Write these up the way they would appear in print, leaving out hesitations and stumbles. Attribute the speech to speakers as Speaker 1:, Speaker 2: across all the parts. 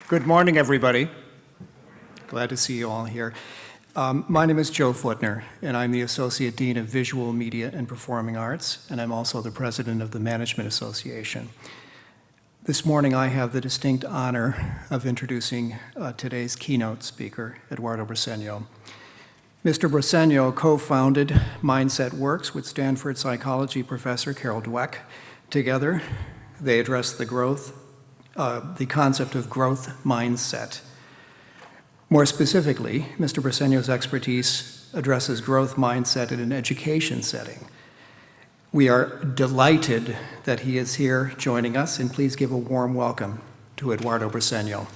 Speaker 1: Good morning, everybody. Glad to see you all here. My name is Joe Footner, and I'm the Associate Dean of Visual Media and Performing Arts, and I'm also the President of the Management Association. This morning, I have the distinct honor of introducing today's keynote speaker, Eduardo Bricen. Mr. Bricen co-founded Mindset Works with Stanford psychology professor Carol Dweck. Together, they address the concept of growth mindset. More specifically, Mr. Bricen's expertise addresses growth mindset in an education setting. We are delighted that he is here joining us, and please give a warm welcome to Eduardo Bricen.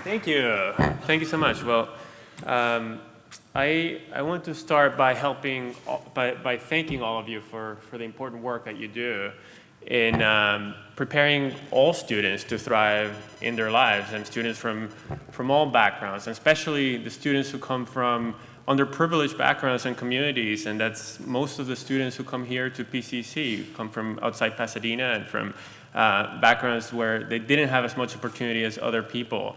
Speaker 2: Thank you. Thank you so much. Well, I want to start by thanking all of you for the important work that you do in preparing all students to thrive in their lives, and students from all backgrounds, and especially the students who come from underprivileged backgrounds and communities, and that's most of the students who come here to PCC come from outside Pasadena and from backgrounds where they didn't have as much opportunity as other people.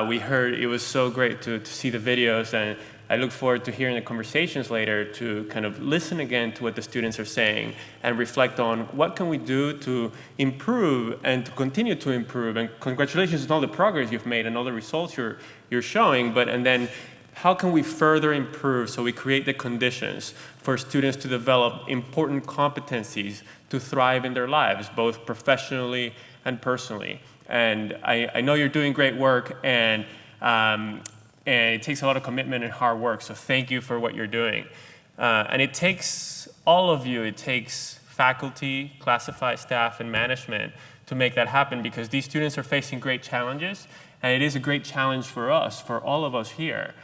Speaker 2: We heard it was so great to see the videos, and I look forward to hearing the conversations later to kind of listen again to what the students are saying and reflect on what can we do to improve and to continue to improve. And congratulations on all the progress you've made and all the results you're showing, and then how can we further improve so we create the conditions for students to develop important competencies to thrive in their lives, both professionally and personally. And I know you're doing great work, and it takes a lot of commitment and hard work, so thank you for what you're doing. And it takes all of you, it takes faculty, classified staff, and management to make that happen, because these students are facing great challenges, and it is a great challenge for us, for all of us here,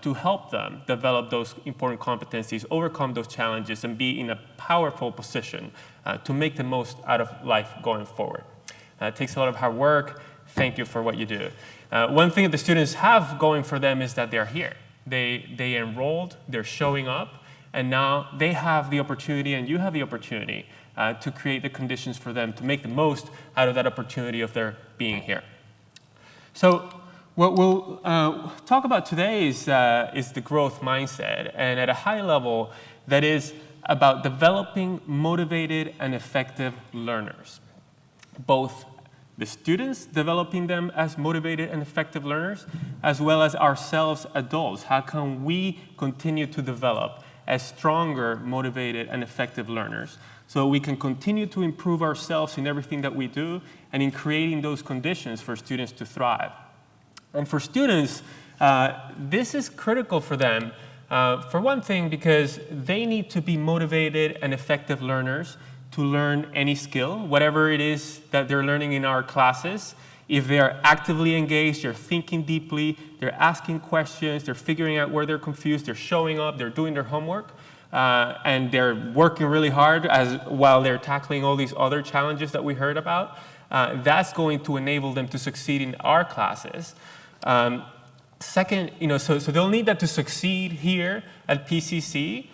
Speaker 2: to help them develop those important competencies, overcome those challenges, and be in a powerful position to make the most out of life going forward. It takes a lot of hard work. Thank you for what you do. One thing that the students have going for them is that they're here. They enrolled, they're showing up, and now they have the opportunity, and you have the opportunity to create the conditions for them to make the most out of that opportunity of their being here. So what we'll talk about today is the growth mindset, and at a high level, that is about developing motivated and effective learners. Both the students, developing them as motivated and effective learners, as well as ourselves adults. How can we continue to develop as stronger, motivated, and effective learners so we can continue to improve ourselves in everything that we do and in creating those conditions for students to thrive? And for students, this is critical for them, for one thing, because they need to be motivated and effective learners to learn any skill, whatever it is that they're learning in our classes. If they're actively engaged, they're thinking deeply, they're asking questions, they're figuring out where they're confused, they're showing up, they're doing their homework, and they're working really hard while they're tackling all these other challenges that we heard about, that's going to enable them to succeed in our classes. Second, so they'll need that to succeed here at PCC.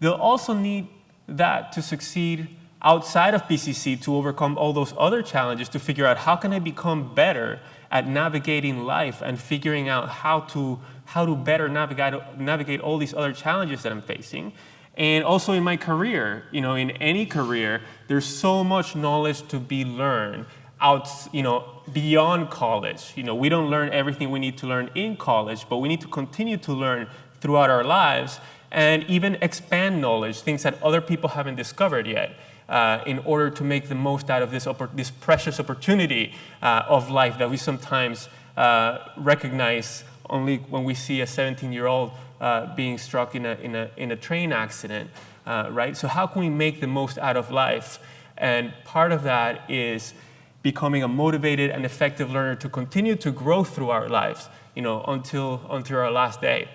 Speaker 2: They'll also need that to succeed outside of PCC to overcome all those other challenges, to figure out how can I become better at navigating life and figuring out how to better navigate all these other challenges that I'm facing. And also in my career, in any career, there's so much knowledge to be learned beyond college. We don't learn everything we need to learn in college, but we need to continue to learn throughout our lives and even expand knowledge, things that other people haven't discovered yet, in order to make the most out of this precious opportunity of life that we sometimes recognize only when we see a 17-year-old being struck in a train accident, right? So how can we make the most out of life? And part of that is becoming a motivated and effective learner to continue to grow through our lives, until our last day.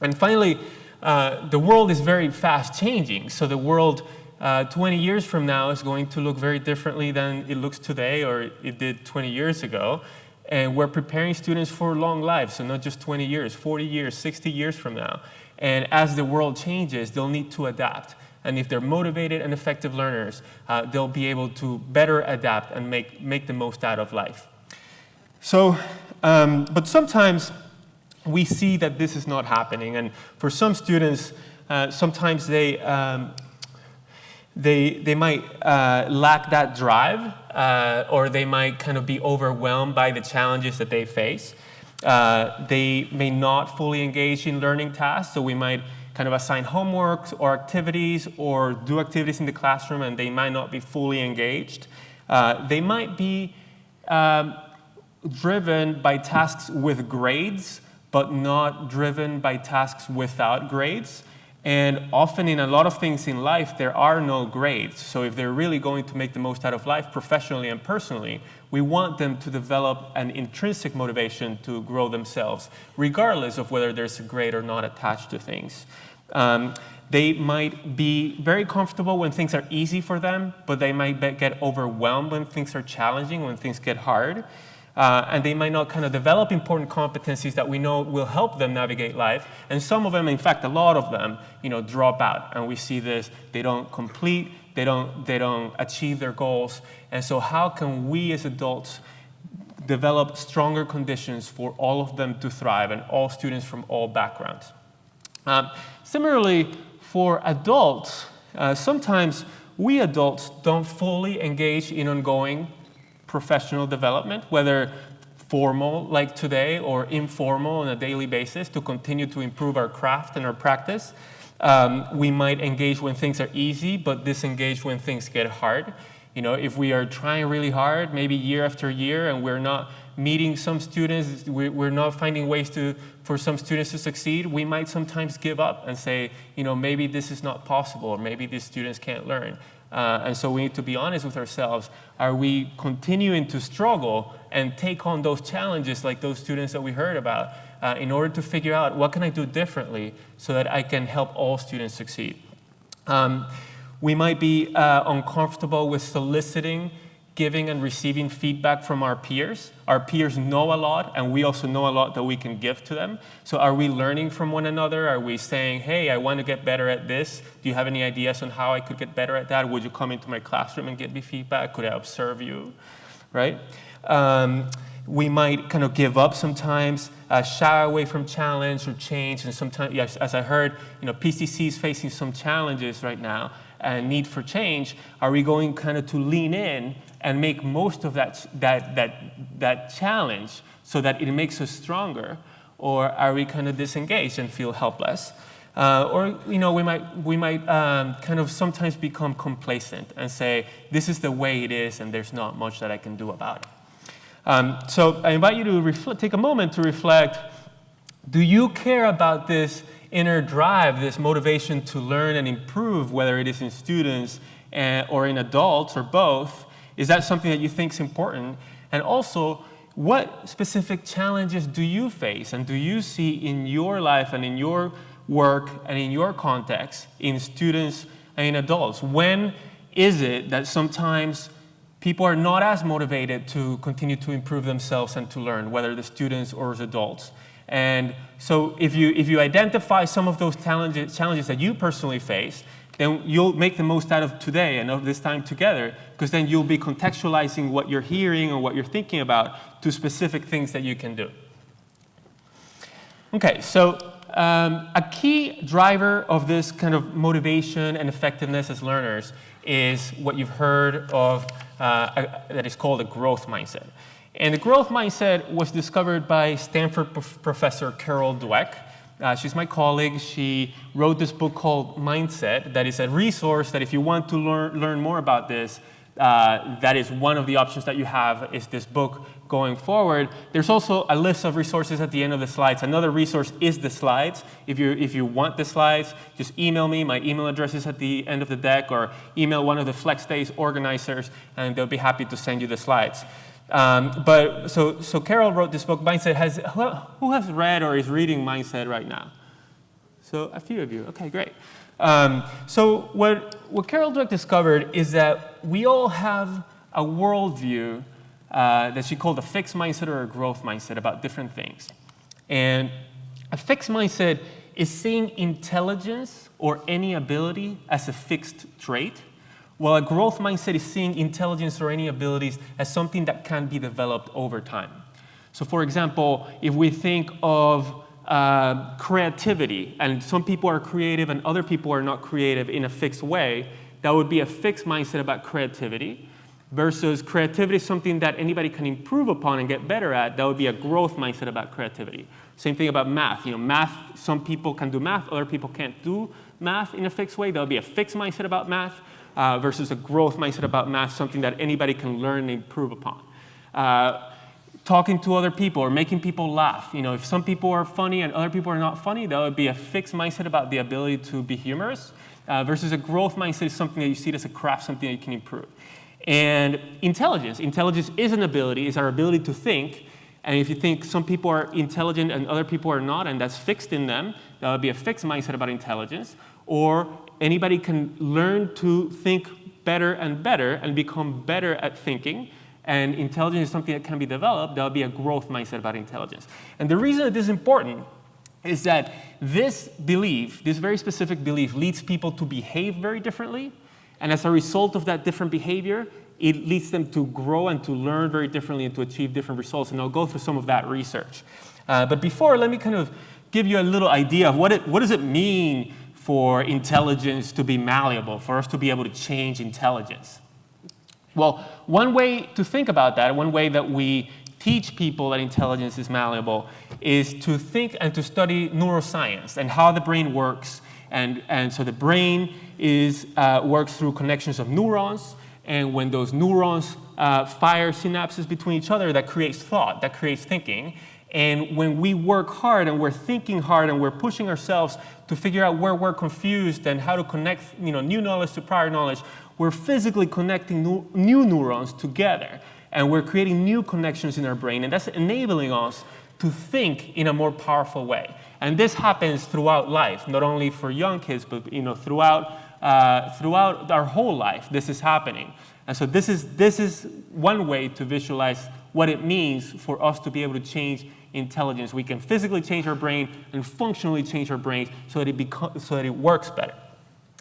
Speaker 2: And finally, the world is very fast changing. So the world 20 years from now is going to look very differently than it looks today or it did 20 years ago. And we're preparing students for long lives, so not just 20 years, 40 years, 60 years from now. And as the world changes, they'll need to adapt. and if they're motivated and effective learners, they'll be able to better adapt and make the most out of life. So, but sometimes we see that this is not happening, and for some students, sometimes they might lack that drive, or they might kind of be overwhelmed by the challenges that they face. They may not fully engage in learning tasks, so we might kind of assign homework or activities or do activities in the classroom, and they might not be fully engaged. They might be driven by tasks with grades, but not driven by tasks without grades. And often in a lot of things in life, there are no grades. So if they're really going to make the most out of life professionally and personally, we want them to develop an intrinsic motivation to grow themselves, regardless of whether there's a grade or not attached to things. They might be very comfortable when things are easy for them, but they might get overwhelmed when things are challenging, when things get hard. And they might not kind of develop important competencies that we know will help them navigate life. And some of them, in fact, a lot of them, drop out. And we see this, they don't complete, they don't achieve their goals. And so how can we as adults develop stronger conditions for all of them to thrive and all students from all backgrounds? Similarly, for adults, sometimes we adults don't fully engage in ongoing professional development, whether formal like today or informal on a daily basis, to continue to improve our craft and our practice. We might engage when things are easy, but disengage when things get hard. If we are trying really hard, maybe year after year, and we're not meeting some students, we're not finding ways for some students to succeed, we might sometimes give up and say, maybe this is not possible, or maybe these students can't learn. And so we need to be honest with ourselves. Are we continuing to struggle and take on those challenges like those students that we heard about in order to figure out what can I do differently so that I can help all students succeed? We might be uncomfortable with soliciting, giving and receiving feedback from our peers. Our peers know a lot, and we also know a lot that we can give to them. So are we learning from one another? Are we saying, hey, I want to get better at this. Do you have any ideas on how I could get better at that? Would you come into my classroom and give me feedback? Could I observe you, right? We might kind of give up sometimes, shy away from challenge or change. And sometimes, yes, as I heard, PCC is facing some challenges right now and need for change. Are we going kind of to lean in and make most of that challenge so that it makes us stronger? Or are we kind of disengaged and feel helpless? Or we might kind of sometimes become complacent and say, this is the way it is and there's not much that I can do about it. So I invite you to take a moment to reflect. Do you care about this inner drive, this motivation to learn and improve, whether it is in students or in adults or both? Is that something that you think is important? And also, what specific challenges do you face and do you see in your life and in your work and in your context in students and in adults? When is it that sometimes people are not as motivated to continue to improve themselves and to learn, whether the students or as adults? And so if you identify some of those challenges that you personally face, then you'll make the most out of today and of this time together, because then you'll be contextualizing what you're hearing or what you're thinking about to specific things that you can do. Okay, so a key driver of this kind of motivation and effectiveness as learners is what you've heard of that is called a growth mindset. And the growth mindset was discovered by Stanford professor Carol Dweck. She's my colleague. She wrote this book called Mindset that is a resource that if you want to learn more about this, that is one of the options that you have is this book going forward. There's also a list of resources at the end of the slides. Another resource is the slides. If you want the slides, just email me. My email address is at the end of the deck, or email one of the Flex Days organizers, and they'll be happy to send you the slides. So Carol wrote this book, Mindset. Who has read or is reading Mindset right now? So a few of you. Okay, great. So what Carol Dweck discovered is that we all have a worldview that she called a fixed mindset or a growth mindset about different things. And a fixed mindset is seeing intelligence or any ability as a fixed trait, while a growth mindset is seeing intelligence or any abilities as something that can be developed over time. So for example, if we think of creativity, and some people are creative and other people are not creative in a fixed way, that would be a fixed mindset about creativity, versus creativity is something that anybody can improve upon and get better at. That would be a growth mindset about creativity. Same thing about math. Math, some people can do math, other people can't do math in a fixed way. That would be a fixed mindset about math versus a growth mindset about math, something that anybody can learn and improve upon. Talking to other people or making people laugh. If some people are funny and other people are not funny, that would be a fixed mindset about the ability to be humorous versus a growth mindset is something that you see as a craft, something that you can improve. And intelligence is an ability, is our ability to think. And if you think some people are intelligent and other people are not, and that's fixed in them, that would be a fixed mindset about intelligence. Or anybody can learn to think better and become better at thinking. And intelligence is something that can be developed. That would be a growth mindset about intelligence. And the reason that this is important is that this belief, this very specific belief, leads people to behave very differently. And as a result of that different behavior, it leads them to grow and to learn very differently and to achieve different results. And I'll go through some of that research. But before, let me kind of give you a little idea of what does it mean for intelligence to be malleable, for us to be able to change intelligence. Well, one way to think about that, one way that we teach people that intelligence is malleable, is to think and to study neuroscience and how the brain works. And so the brain works through connections of neurons, and when those neurons fire synapses between each other, that creates thought, that creates thinking. And when we work hard and we're thinking hard and we're pushing ourselves to figure out where we're confused and how to connect new knowledge to prior knowledge, we're physically connecting new neurons together. And we're creating new connections in our brain. And that's enabling us to think in a more powerful way. And this happens throughout life, not only for young kids, but throughout our whole life, this is happening. And so this is one way to visualize what it means for us to be able to change intelligence. We can physically change our brain and functionally change our brain so that it works better.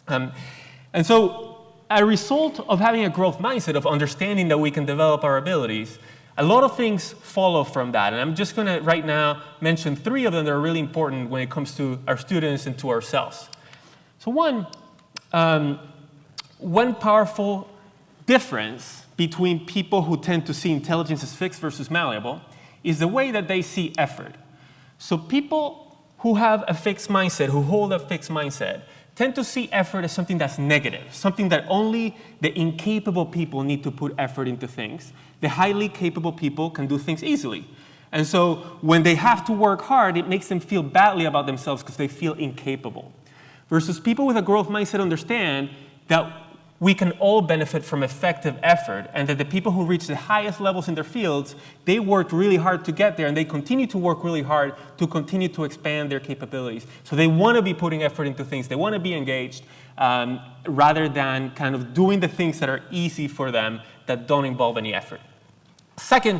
Speaker 2: And so a result of having a growth mindset, of understanding that we can develop our abilities, a lot of things follow from that. And I'm just going to right now mention 3 of them that are really important when it comes to our students and to ourselves. So one powerful difference between people who tend to see intelligence as fixed versus malleable is the way that they see effort. So people who have a fixed mindset, who hold a fixed mindset, tend to see effort as something that's negative, something that only the incapable people need to put effort into things. The highly capable people can do things easily. And so when they have to work hard, it makes them feel badly about themselves because they feel incapable. Versus people with a growth mindset understand that we can all benefit from effective effort, and that the people who reach the highest levels in their fields, they worked really hard to get there, and they continue to work really hard to continue to expand their capabilities. So they want to be putting effort into things. They want to be engaged rather than kind of doing the things that are easy for them that don't involve any effort. Second,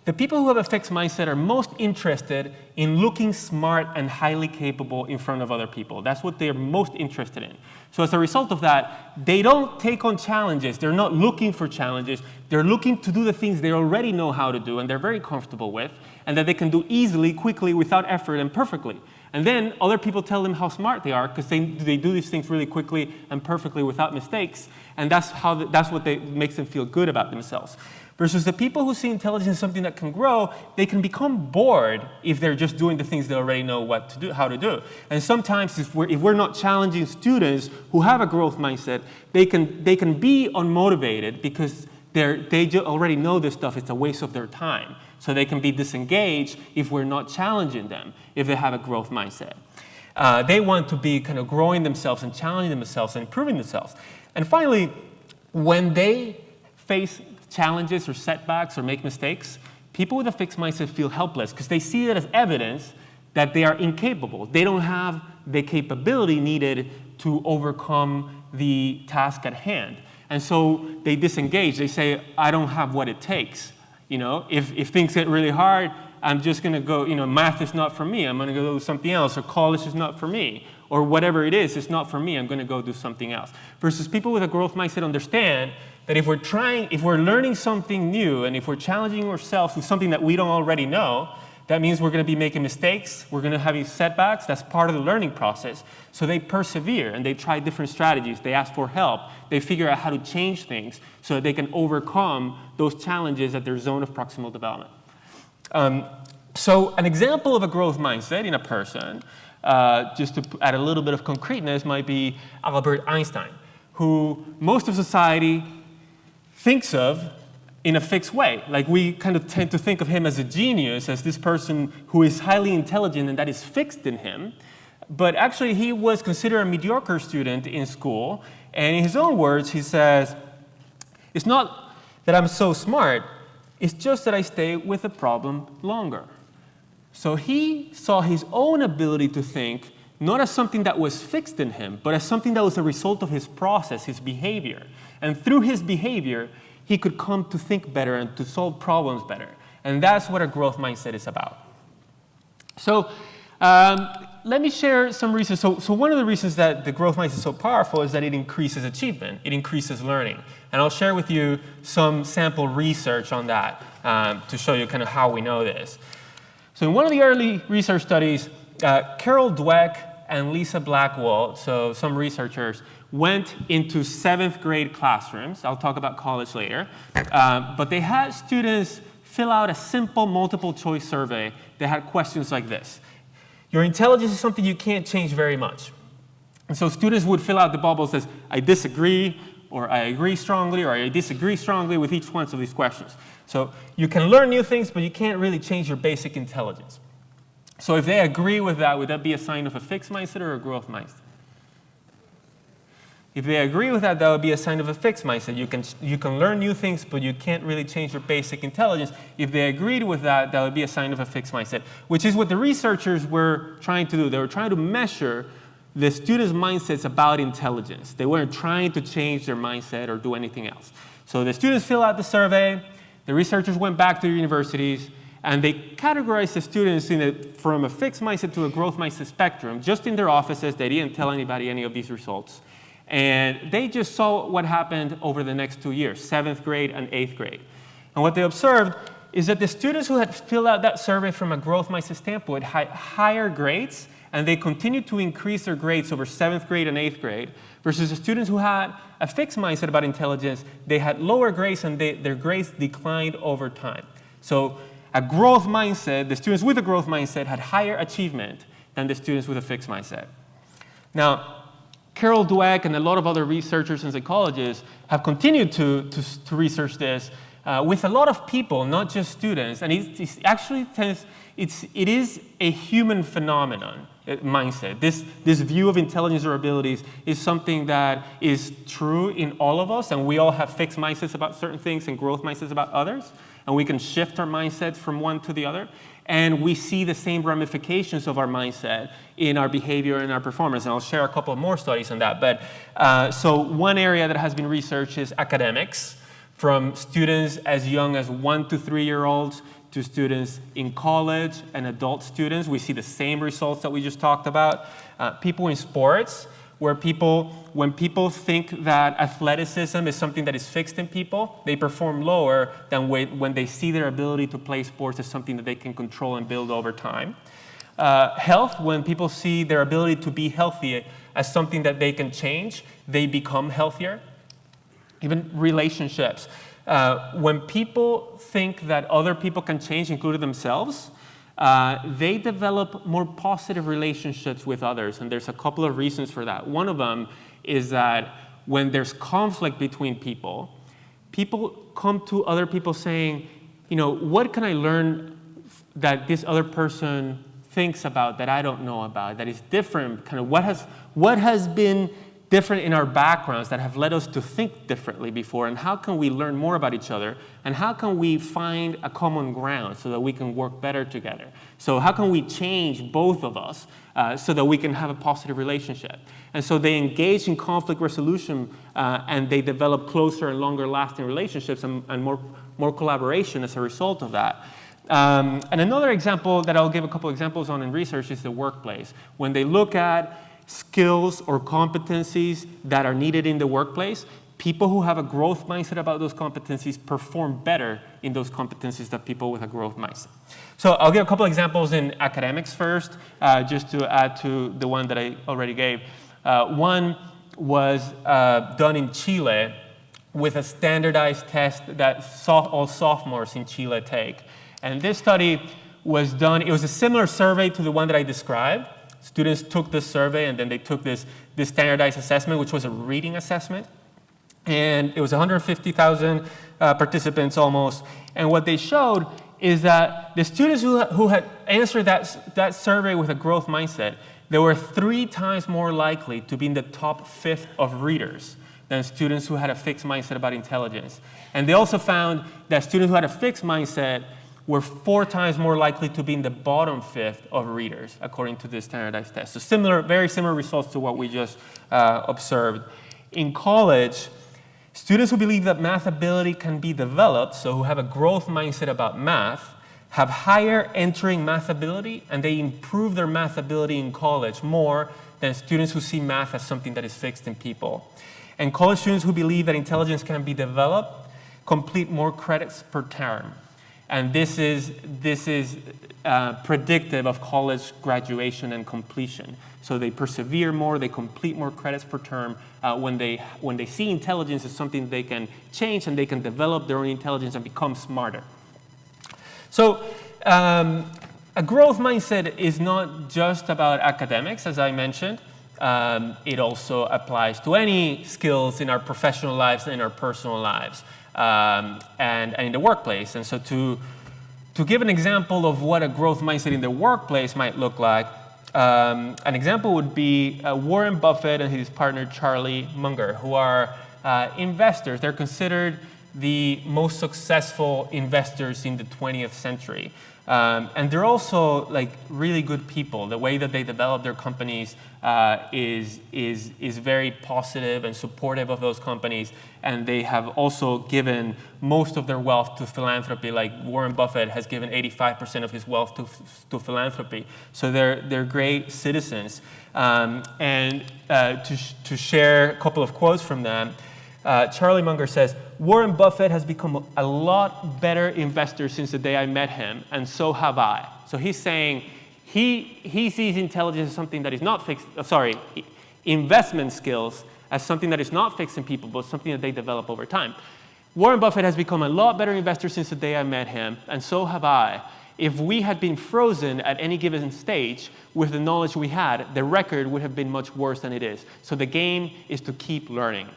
Speaker 2: the people who have a fixed mindset are most interested in looking smart and highly capable in front of other people. That's what they're most interested in. So as a result of that, they don't take on challenges. They're not looking for challenges. They're looking to do the things they already know how to do and they're very comfortable with, and that they can do easily, quickly, without effort, and perfectly. And then other people tell them how smart they are because they do these things really quickly and perfectly without mistakes, and that's what makes them feel good about themselves. Versus the people who see intelligence as something that can grow, they can become bored if they're just doing the things they already know what to do, how to do. And sometimes if we're not challenging students who have a growth mindset, they can be unmotivated because they already know this stuff. It's a waste of their time. So they can be disengaged if we're not challenging them, if they have a growth mindset. They want to be kind of growing themselves and challenging themselves and improving themselves. And finally, when they face challenges or setbacks or make mistakes, people with a fixed mindset feel helpless because they see it as evidence that they are incapable. They don't have the capability needed to overcome the task at hand. And so they disengage. They say, I don't have what it takes. If things get really hard, I'm just going to go, math is not for me. I'm going to go do something else. Or college is not for me. Or whatever it is, it's not for me. I'm going to go do something else. Versus people with a growth mindset understand that if we're learning something new, and if we're challenging ourselves with something that we don't already know, that means we're going to be making mistakes. We're going to have setbacks. That's part of the learning process. So they persevere, and they try different strategies. They ask for help. They figure out how to change things so that they can overcome those challenges at their zone of proximal development. So an example of a growth mindset in a person, just to add a little bit of concreteness, might be Albert Einstein, who most of society thinks of in a fixed way. Like, we kind of tend to think of him as a genius, as this person who is highly intelligent and that is fixed in him. But actually, he was considered a mediocre student in school. And in his own words, he says, it's not that I'm so smart, it's just that I stay with the problem longer. So he saw his own ability to think not as something that was fixed in him, but as something that was a result of his process, his behavior. And through his behavior, he could come to think better and to solve problems better. And that's what a growth mindset is about. So let me share some reasons. So one of the reasons that the growth mindset is so powerful is that it increases achievement. It increases learning. And I'll share with you some sample research on that to show you kind of how we know this. So in one of the early research studies, Carol Dweck and Lisa Blackwell, so some researchers, went into 7th grade classrooms. I'll talk about college later. But they had students fill out a simple multiple choice survey that had questions like this. Your intelligence is something you can't change very much. And so students would fill out the bubble that says, I disagree, or I agree strongly, or I disagree strongly with each one of these questions. So you can learn new things, but you can't really change your basic intelligence. So if they agree with that, would that be a sign of a fixed mindset or a growth mindset? If they agree with that, that would be a sign of a fixed mindset. You can learn new things, but you can't really change your basic intelligence. If they agreed with that, that would be a sign of a fixed mindset, which is what the researchers were trying to do. They were trying to measure the students' mindsets about intelligence. They weren't trying to change their mindset or do anything else. So the students filled out the survey. The researchers went back to the universities, and they categorized the students from a fixed mindset to a growth mindset spectrum. Just in their offices, they didn't tell anybody any of these results. And they just saw what happened over the next 2 years, 7th grade and 8th grade. And what they observed is that the students who had filled out that survey from a growth mindset standpoint had higher grades, and they continued to increase their grades over 7th grade and 8th grade, versus the students who had a fixed mindset about intelligence, they had lower grades and their grades declined over time. So a growth mindset, the students with a growth mindset had higher achievement than the students with a fixed mindset. Now, Carol Dweck and a lot of other researchers and psychologists have continued to research this with a lot of people, not just students. And it is a human phenomenon, mindset. This view of intelligence or abilities is something that is true in all of us, and we all have fixed mindsets about certain things and growth mindsets about others. And we can shift our mindsets from one to the other. And we see the same ramifications of our mindset in our behavior and our performance. And I'll share a couple more studies on that. But so one area that has been researched is academics, from students as young as 1 to 3-year-olds to students in college and adult students. We see the same results that we just talked about. People in sports, where when people think that athleticism is something that is fixed in people, they perform lower than when they see their ability to play sports as something that they can control and build over time. Health, when people see their ability to be healthy as something that they can change, they become healthier. Even relationships. When people think that other people can change, including themselves, they develop more positive relationships with others, and there's a couple of reasons for that. One of them is that when there's conflict between people, people come to other people saying, what can I learn that this other person thinks about that I don't know about, that is different, kind of what has been different in our backgrounds that have led us to think differently before, and how can we learn more about each other, and how can we find a common ground so that we can work better together? So how can we change both of us so that we can have a positive relationship? And so they engage in conflict resolution and they develop closer and longer lasting relationships and more collaboration as a result of that. And another example that I'll give a couple examples on in research is the workplace. When they look at skills or competencies that are needed in the workplace, people who have a growth mindset about those competencies perform better in those competencies than people with a growth mindset. So I'll give a couple examples in academics first, just to add to the one that I already gave. One was done in Chile with a standardized test that all sophomores in Chile take. And this study was done, it was a similar survey to the one that I described. Students took this survey and then they took this standardized assessment, which was a reading assessment. And it was 150,000 participants almost. And what they showed is that the students who had answered that survey with a growth mindset, they were 3 times more likely to be in the top 5th of readers than students who had a fixed mindset about intelligence. And they also found that students who had a fixed mindset were 4 times more likely to be in the bottom 5th of readers, according to this standardized test. So very similar results to what we just observed. In college, students who believe that math ability can be developed, so who have a growth mindset about math, have higher entering math ability, and they improve their math ability in college more than students who see math as something that is fixed in people. And college students who believe that intelligence can be developed complete more credits per term. And this is predictive of college graduation and completion. So they persevere more, they complete more credits per term when they see intelligence as something they can change and they can develop their own intelligence and become smarter. So a growth mindset is not just about academics, as I mentioned. It also applies to any skills in our professional lives and in our personal lives, and in the workplace. And so to give an example of what a growth mindset in the workplace might look like, an example would be Warren Buffett and his partner Charlie Munger, who are investors. They're considered the most successful investors in the 20th century. And they're also like really good people. The way that they develop their companies is very positive and supportive of those companies. And they have also given most of their wealth to philanthropy. Like Warren Buffett has given 85% of his wealth to philanthropy. So they're great citizens. And to share a couple of quotes from them, Charlie Munger says, "Warren Buffett has become a lot better investor since the day I met him, and so have I." So he's saying he sees intelligence as something that is not fixed, investment skills as something that is not fixed in people, but something that they develop over time. Warren Buffett has become a lot better investor since the day I met him, and so have I. If we had been frozen at any given stage with the knowledge we had, the record would have been much worse than it is. So the game is to keep learning.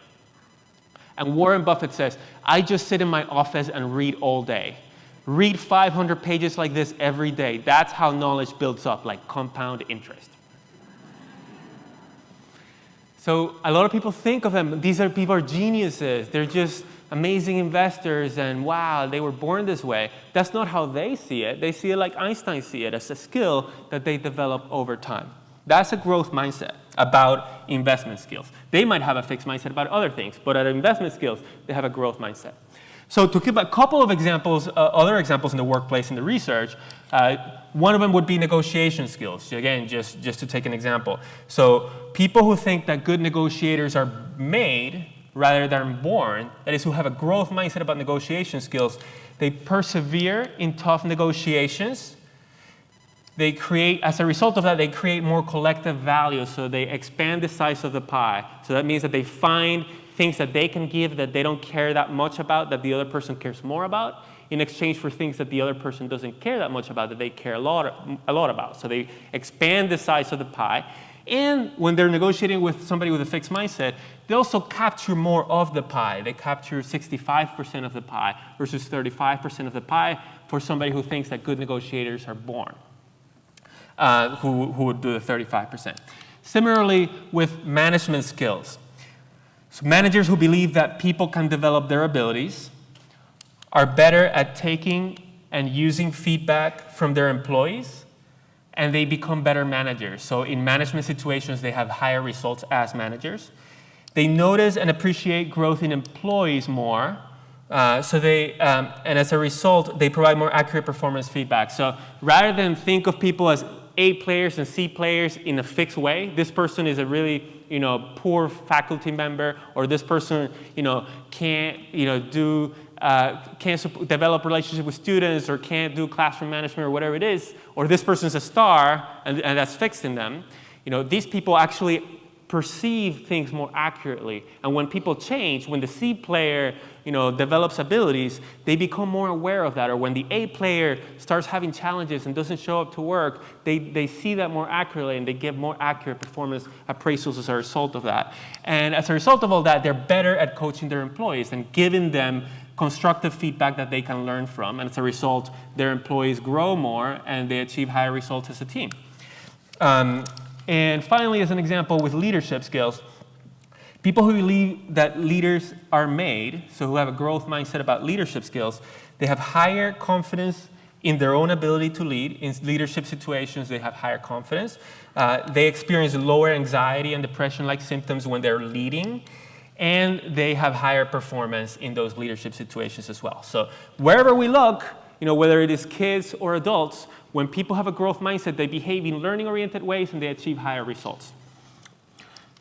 Speaker 2: And Warren Buffett says, "I just sit in my office and read all day. Read 500 pages like this every day. That's how knowledge builds up, like compound interest." So a lot of people think of them, these people are geniuses. They're just amazing investors, and wow, they were born this way. That's not how they see it. They see it like Einstein see it, as a skill that they develop over time. That's a growth mindset about investment skills. They might have a fixed mindset about other things, but at investment skills, they have a growth mindset. So to give a couple of examples, other examples in the workplace in the research, one of them would be negotiation skills. Again, just to take an example. So people who think that good negotiators are made rather than born, that is, who have a growth mindset about negotiation skills, they persevere in tough negotiations. They create, as a result of that, they create more collective value, so they expand the size of the pie. So that means that they find things that they can give that they don't care that much about, that the other person cares more about, in exchange for things that the other person doesn't care that much about, that they care a lot about. So they expand the size of the pie. And when they're negotiating with somebody with a fixed mindset, they also capture more of the pie. They capture 65% of the pie versus 35% of the pie for somebody who thinks that good negotiators are born. Who would do the 35%. Similarly, with management skills. So managers who believe that people can develop their abilities are better at taking and using feedback from their employees, and they become better managers. So in management situations, they have higher results as managers. They notice and appreciate growth in employees more And as a result, they provide more accurate performance feedback. So rather than think of people as A players and C players in a fixed way, this person is a really poor faculty member, or this person can't develop relationship with students, or can't do classroom management, or whatever it is, or this person's a star and that's fixed in them. These people actually perceive things more accurately. And when people change, when the C player develops abilities, they become more aware of that. Or when the A player starts having challenges and doesn't show up to work, they see that more accurately, and they give more accurate performance appraisals as a result of that. And as a result of all that, they're better at coaching their employees and giving them constructive feedback that they can learn from. And as a result, their employees grow more and they achieve higher results as a team. And finally, as an example, with leadership skills, people who believe that leaders are made, so who have a growth mindset about leadership skills, they have higher confidence in their own ability to lead. In leadership situations, they have higher confidence. They experience lower anxiety and depression-like symptoms when they're leading, and they have higher performance in those leadership situations as well. So wherever we look, whether it is kids or adults, when people have a growth mindset, they behave in learning-oriented ways and they achieve higher results.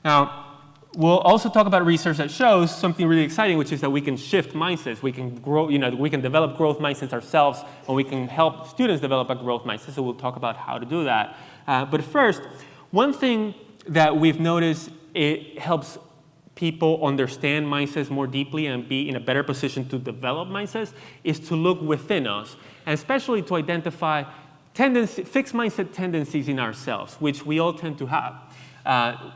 Speaker 2: Now, we'll also talk about research that shows something really exciting, which is that we can shift mindsets. We can grow, we can develop growth mindsets ourselves, and we can help students develop a growth mindset. So we'll talk about how to do that. But first, one thing that we've noticed, it helps people understand mindsets more deeply and be in a better position to develop mindsets, is to look within us, and especially to identify fixed mindset tendencies in ourselves, which we all tend to have.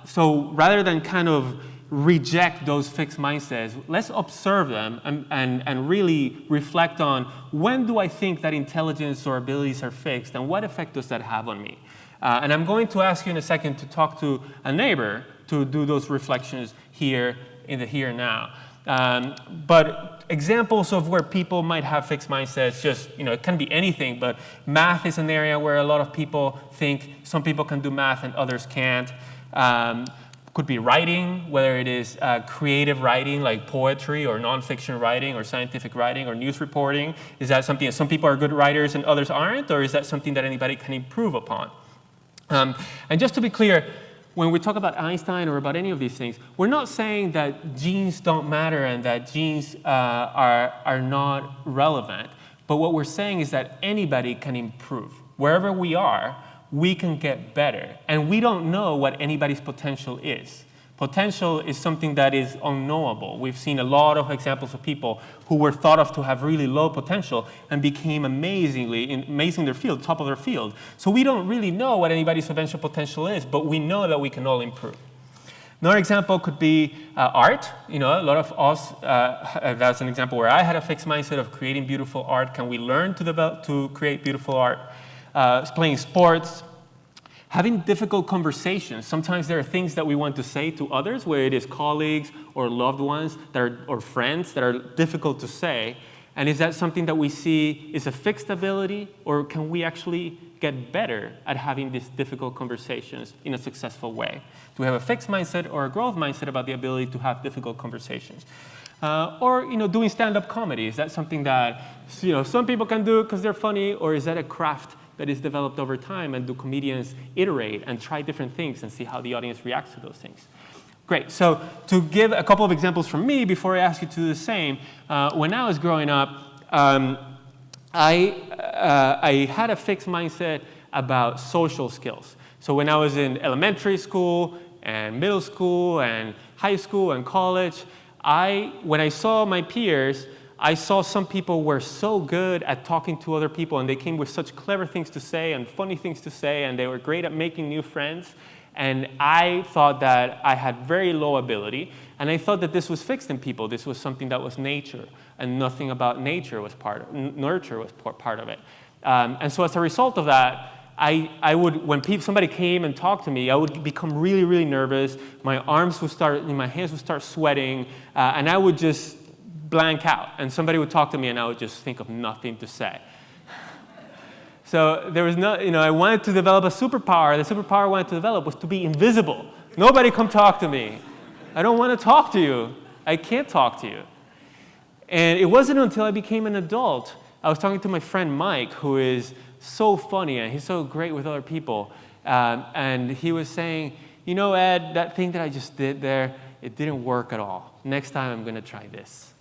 Speaker 2: So rather than kind of reject those fixed mindsets, let's observe them and really reflect on, when do I think that intelligence or abilities are fixed, and what effect does that have on me? And I'm going to ask you in a second to talk to a neighbor to do those reflections here in the here and now. But examples of where people might have fixed mindsets, just, it can be anything, but math is an area where a lot of people think some people can do math and others can't. Could be writing, whether it is creative writing like poetry or nonfiction writing or scientific writing or news reporting. Is that something that some people are good writers and others aren't, or is that something that anybody can improve upon? And just to be clear, when we talk about Einstein or about any of these things, we're not saying that genes don't matter and that genes are not relevant. But what we're saying is that anybody can improve. Wherever we are, we can get better. And we don't know what anybody's potential is. Potential is something that is unknowable. We've seen a lot of examples of people who were thought of to have really low potential and became amazing their field, top of their field. So we don't really know what anybody's eventual potential is, but we know that we can all improve. Another example could be art. A lot of us, that's an example where I had a fixed mindset of creating beautiful art. Can we learn to create beautiful art? Playing sports. Having difficult conversations. Sometimes there are things that we want to say to others, where it is colleagues or loved ones or friends that are difficult to say. And is that something that we see is a fixed ability, or can we actually get better at having these difficult conversations in a successful way? Do we have a fixed mindset or a growth mindset about the ability to have difficult conversations? Or doing stand-up comedy. Is that something that some people can do because they're funny, or is that a craft that is developed over time, and do comedians iterate and try different things and see how the audience reacts to those things? Great. So to give a couple of examples from me before I ask you to do the same, when I was growing up, I had a fixed mindset about social skills. So when I was in elementary school and middle school and high school and college, when I saw my peers, I saw some people were so good at talking to other people, and they came with such clever things to say and funny things to say, and they were great at making new friends. And I thought that I had very low ability, and I thought that this was fixed in people. This was something that was nature, and nothing about nurture was part of it. And so as a result of that, I would, when somebody came and talked to me, I would become really, really nervous. My hands would start sweating, and I would just blank out. And somebody would talk to me, and I would just think of nothing to say. So there was I wanted to develop a superpower. The superpower I wanted to develop was to be invisible. Nobody come talk to me. I don't want to talk to you. I can't talk to you. And it wasn't until I became an adult, I was talking to my friend Mike, who is so funny and he's so great with other people. And he was saying, you know, Ed, that thing that I just did there, it didn't work at all. Next time I'm going to try this.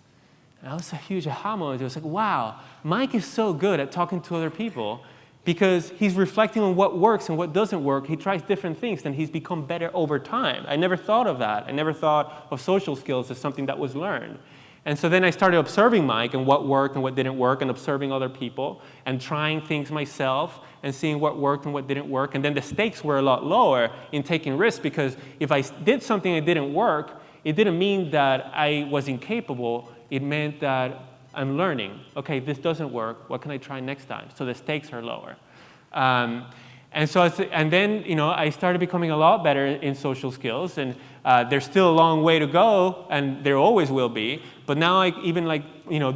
Speaker 2: And that was a huge aha moment. It was like, wow, Mike is so good at talking to other people because he's reflecting on what works and what doesn't work. He tries different things and he's become better over time. I never thought of that. I never thought of social skills as something that was learned. And so then I started observing Mike and what worked and what didn't work and observing other people and trying things myself and seeing what worked and what didn't work. And then the stakes were a lot lower in taking risks because if I did something that didn't work, it didn't mean that I was incapable. It meant that I'm learning. Okay, this doesn't work. What can I try next time? So the stakes are lower. And then, you know, I started becoming a lot better in social skills, and there's still a long way to go, and there always will be. But now I even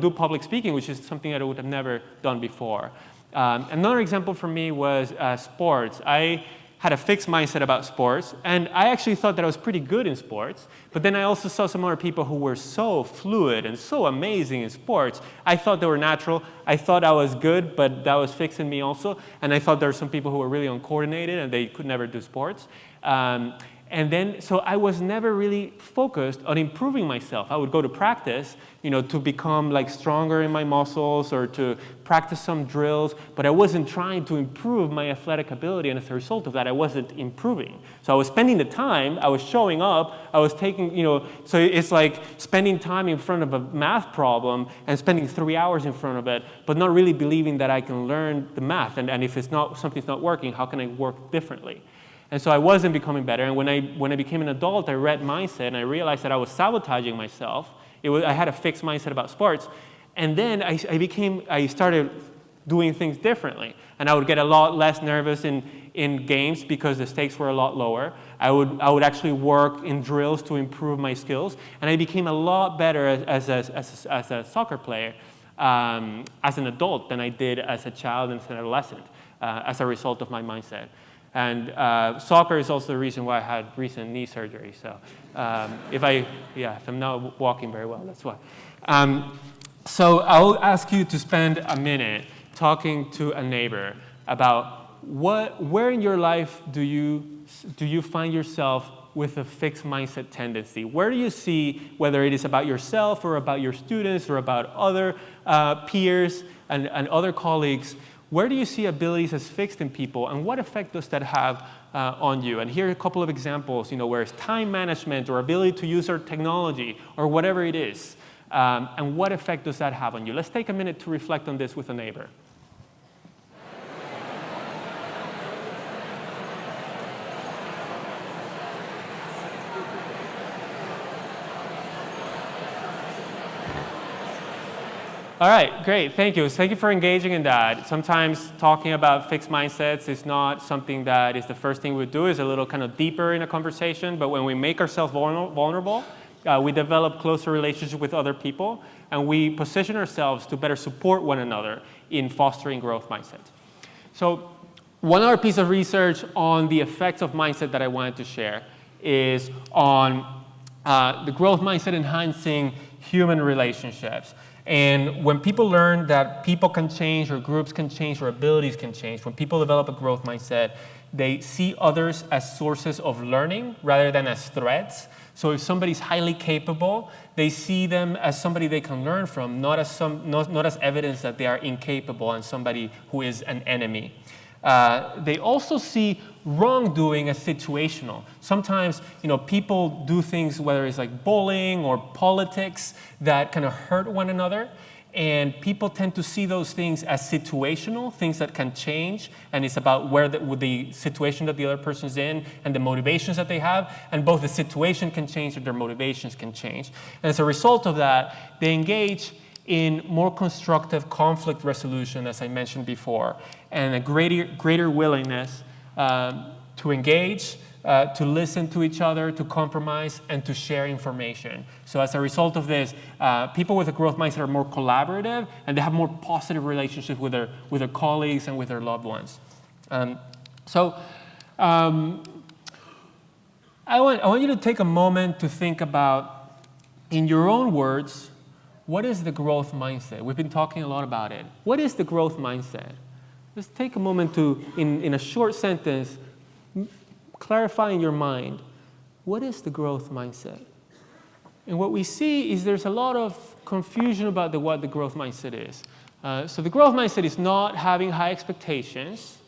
Speaker 2: do public speaking, which is something that I would have never done before. Another example for me was sports. I had a fixed mindset about sports, and I actually thought that I was pretty good in sports, but then I also saw some other people who were so fluid and so amazing in sports. I thought they were natural. I thought I was good, but that was fixed in me also, and I thought there were some people who were really uncoordinated and they could never do sports. So I was never really focused on improving myself. I would go to practice, to become stronger in my muscles or to practice some drills, but I wasn't trying to improve my athletic ability, and as a result of that, I wasn't improving. So I was spending the time, I was showing up, I was taking, so it's like spending time in front of a math problem and spending 3 hours in front of it, but not really believing that I can learn the math, and if something's not working, how can I work differently? And so I wasn't becoming better. And when I became an adult, I read mindset, and I realized that I was sabotaging myself. I had a fixed mindset about sports. And then I started doing things differently. And I would get a lot less nervous in games because the stakes were a lot lower. I would actually work in drills to improve my skills. And I became a lot better as a soccer player as an adult than I did as a child and as an adolescent as a result of my mindset. And soccer is also the reason why I had recent knee surgery. So if I'm not walking very well, that's why. So I'll ask you to spend a minute talking to a neighbor about where in your life do you find yourself with a fixed mindset tendency? Where do you see, whether it is about yourself or about your students or about other peers and other colleagues, where do you see abilities as fixed in people, and what effect does that have on you? And here are a couple of examples, where it's time management or ability to use our technology or whatever it is, and what effect does that have on you? Let's take a minute to reflect on this with a neighbor. All right, great, thank you. Thank you for engaging in that. Sometimes talking about fixed mindsets is not something that is the first thing we do. It's a little kind of deeper in a conversation, but when we make ourselves vulnerable, we develop closer relationships with other people, and we position ourselves to better support one another in fostering growth mindset. So one other piece of research on the effects of mindset that I wanted to share is on the growth mindset enhancing human relationships. And when people learn that people can change, or groups can change, or abilities can change, when people develop a growth mindset, they see others as sources of learning rather than as threats. So if somebody's highly capable, they see them as somebody they can learn from, not as evidence that they are incapable and somebody who is an enemy. They also see wrongdoing as situational. Sometimes, people do things, whether it's like bullying or politics, that kind of hurt one another. And people tend to see those things as situational, things that can change. And it's about where the situation that the other person's in and the motivations that they have. And both the situation can change and their motivations can change. And as a result of that, they engage in more constructive conflict resolution, as I mentioned before, and a greater willingness to engage, to listen to each other, to compromise, and to share information. So as a result of this, people with a growth mindset are more collaborative, and they have more positive relationships with their colleagues and with their loved ones. I want you to take a moment to think about, in your own words, what is the growth mindset? We've been talking a lot about it. What is the growth mindset? Just take a moment to, in a short sentence, clarify in your mind, what is the growth mindset? And what we see is there's a lot of confusion about what the growth mindset is. So the growth mindset is not having high expectations,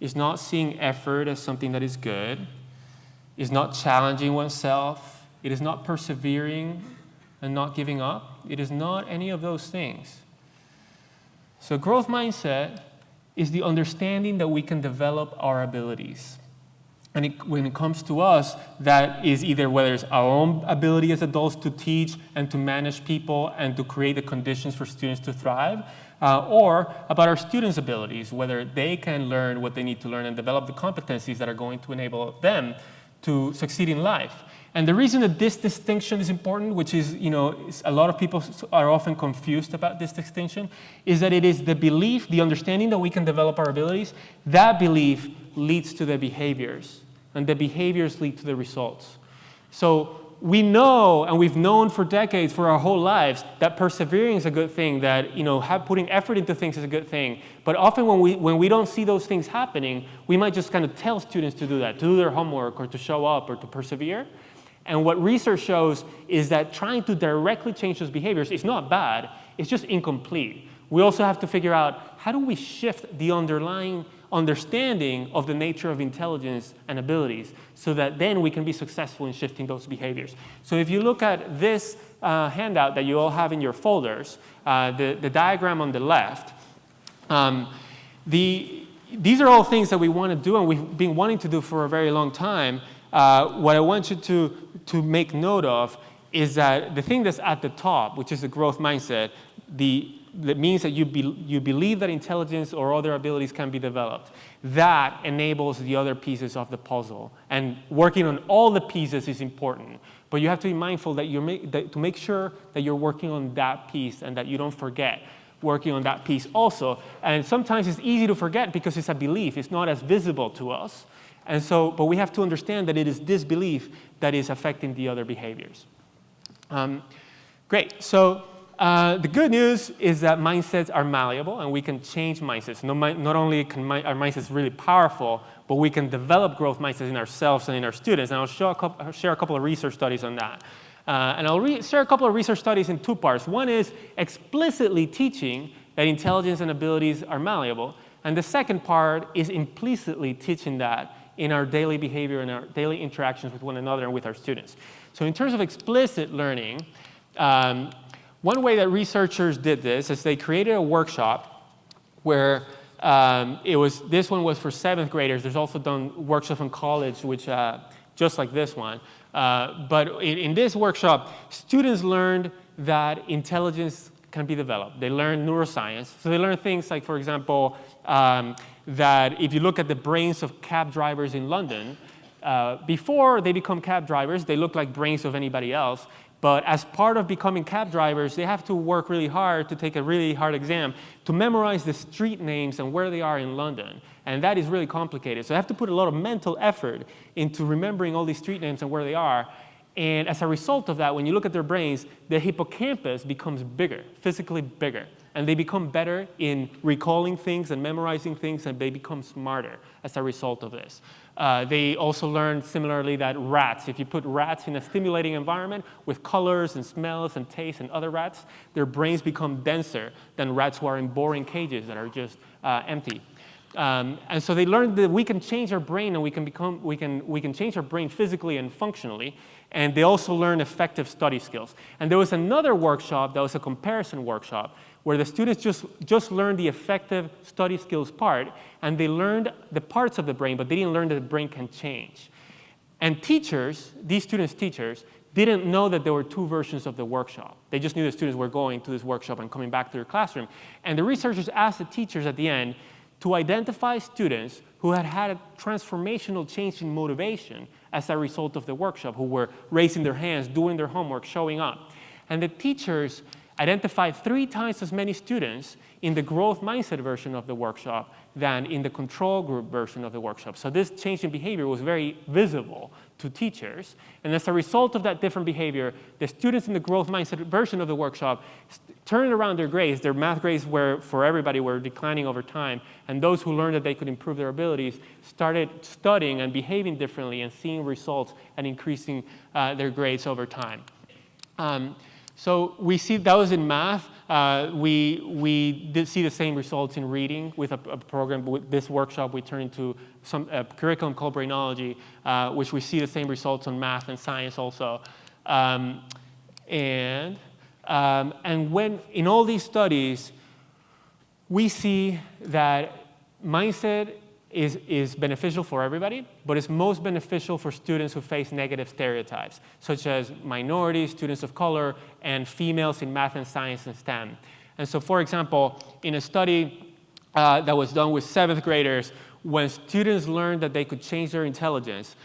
Speaker 2: is not seeing effort as something that is good, is not challenging oneself, it is not persevering and not giving up. It is not any of those things. So growth mindset is the understanding that we can develop our abilities. And when it comes to us, that is either whether it's our own ability as adults to teach and to manage people and to create the conditions for students to thrive, or about our students' abilities, whether they can learn what they need to learn and develop the competencies that are going to enable them to succeed in life. And the reason that this distinction is important, which is, a lot of people are often confused about this distinction, is that it is the belief, the understanding that we can develop our abilities. That belief leads to the behaviors, and the behaviors lead to the results. So we know, and we've known for decades, for our whole lives, that persevering is a good thing, that putting effort into things is a good thing. But often when we don't see those things happening, we might just kind of tell students to do that, to do their homework, or to show up, or to persevere. And what research shows is that trying to directly change those behaviors is not bad, it's just incomplete. We also have to figure out, how do we shift the underlying understanding of the nature of intelligence and abilities so that then we can be successful in shifting those behaviors. So if you look at this handout that you all have in your folders, the diagram on the left, these are all things that we want to do and we've been wanting to do for a very long time. What I want you to make note of is that the thing that's at the top, which is the growth mindset, that means that you believe that intelligence or other abilities can be developed. That enables the other pieces of the puzzle. And working on all the pieces is important. But you have to be mindful that to make sure that you're working on that piece and that you don't forget working on that piece also. And sometimes it's easy to forget because it's a belief. It's not as visible to us. And so, but we have to understand that it is this belief that is affecting the other behaviors. Great. So the good news is that mindsets are malleable and we can change mindsets. Not only can our mindsets really powerful, but we can develop growth mindsets in ourselves and in our students. And I'll share a couple of research studies on that. And I'll share a couple of research studies in two parts. One is explicitly teaching that intelligence and abilities are malleable. And the second part is implicitly teaching that in our daily behavior and our daily interactions with one another and with our students. So in terms of explicit learning, one way that researchers did this is they created a workshop where this one was for 7th graders. There's also done workshops in college, which just like this one. But in this workshop, students learned that intelligence can be developed. They learned neuroscience. So they learned things like, for example, that if you look at the brains of cab drivers in London, before they become cab drivers, they look like brains of anybody else. But as part of becoming cab drivers, they have to work really hard to take a really hard exam to memorize the street names and where they are in London. And that is really complicated. So they have to put a lot of mental effort into remembering all these street names and where they are. And as a result of that, when you look at their brains, the hippocampus becomes bigger, physically bigger. And they become better in recalling things and memorizing things, and they become smarter as a result of this. They also learned similarly that rats, if you put rats in a stimulating environment with colors and smells and tastes and other rats, their brains become denser than rats who are in boring cages that are just empty. And so they learned that we can change our brain and we can change our brain physically and functionally. And they also learned effective study skills. And there was another workshop that was a comparison workshop where the students just learned the effective study skills part, and they learned the parts of the brain, but they didn't learn that the brain can change. And teachers, these students' teachers, didn't know that there were two versions of the workshop. They just knew the students were going to this workshop and coming back to their classroom. And the researchers asked the teachers at the end to identify students who had had a transformational change in motivation as a result of the workshop, who were raising their hands, doing their homework, showing up. And the teachers identified 3 times as many students in the growth mindset version of the workshop than in the control group version of the workshop. So this change in behavior was very visible to teachers. And as a result of that different behavior, the students in the growth mindset version of the workshop turned around their grades. Their math grades were, for everybody, were declining over time. And those who learned that they could improve their abilities started studying and behaving differently and seeing results and increasing their grades over time. So we see that was in math. We did see the same results in reading with a program. With this workshop, we turned into a curriculum called Brainology, which we see the same results on math and science also. And when in all these studies, we see that mindset is beneficial for everybody, but it's most beneficial for students who face negative stereotypes, such as minorities, students of color, and females in math and science and STEM. And so, for example, in a study that was done with 7th graders, when students learned that they could change their intelligence,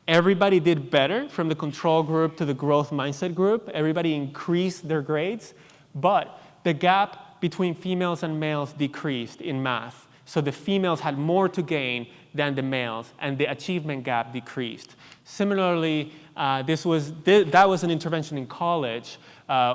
Speaker 2: everybody did better from the control group to the growth mindset group. Everybody increased their grades, but the gap between females and males decreased in math. So the females had more to gain than the males, and the achievement gap decreased. Similarly, that was an intervention in college